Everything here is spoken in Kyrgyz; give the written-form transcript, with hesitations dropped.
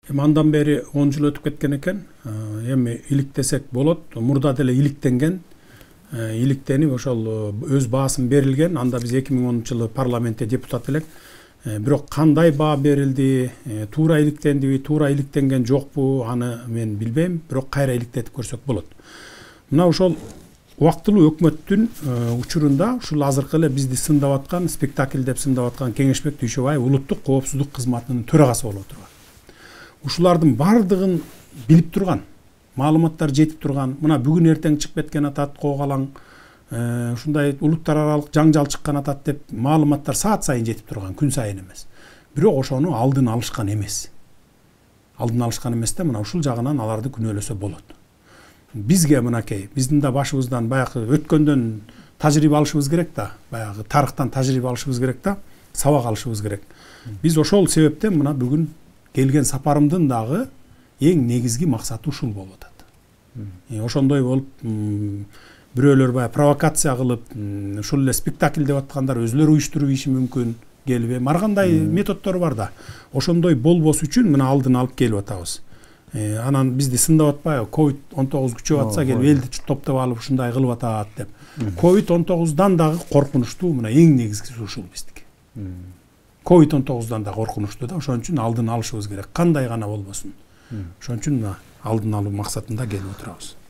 Андан бери 10 жыл өтүп кеткен экен. Эми иликтесек болот. Мурда деле иликтенген. Иликтенип ошол өз баасын берилген. Анда биз 2010-жылы парламентте депутат элек. Бирок кандай баа берилди, туура иликтендиби, туура иликтенген жокпу, аны мен билбейм. Бирок кайра иликтетип көрсөк болот. Мына ошол убактылуу өкмөттүн учурунда ушул азыркы эле бизди сындап аткан, спектакль деп сындап аткан Кеңешбек Дүйшөбаев улуттук коопсуздук кызматынын төрагасы болуп отурган. Ушулардын бардыгын билип турган, маалыматтар жетип турган, мына бүгүн эртең чыгып кеткен атат, когалаң, ушундай улуттар аралык жаңжал чыккан атат деп маалыматтар саат сайын жетип турган, күн сайын эмес. Бирок ошону алдын алышкан эмес. Алдын алышкан эмес да, мына ушул жагынан аларды күнөөлөсө болот. Бизге мынакей, биздин да башыбыздан баягы өткөндөн тажрыйба алышыбыз керек да, баягы тарыхтан тажрыйба алышыбыз керек да, сабак алышыбыз керек. Биз ошол себептен мына бүгүн келген сапарымдын дагы эң негизги максаты ушул болуп атат. Ошондой болуп, бирөөлөр баягы провокация кылып, ушул эле спектакль деп аткандар өзүлөрү уюштуруп ийиши мүмкүн, келип, ар кандай методдор бар да. Ошондой болбос үчүн мына алдын алып келип атабыз. Анан бизди сындап атпайбы, COVID-19 күчөп атса келип элди топтоп алып ушундай кылып атат деп. COVID-19-дан дагы коркунучтуу, мына эң негизгиси ушул биздики. COVID-19-дан да коркунучтуу да, ошон үчүн алдын алышыбыз керек. Кандай гана болбосун. Ошон үчүн алдын алуу максатында келип отурабыз.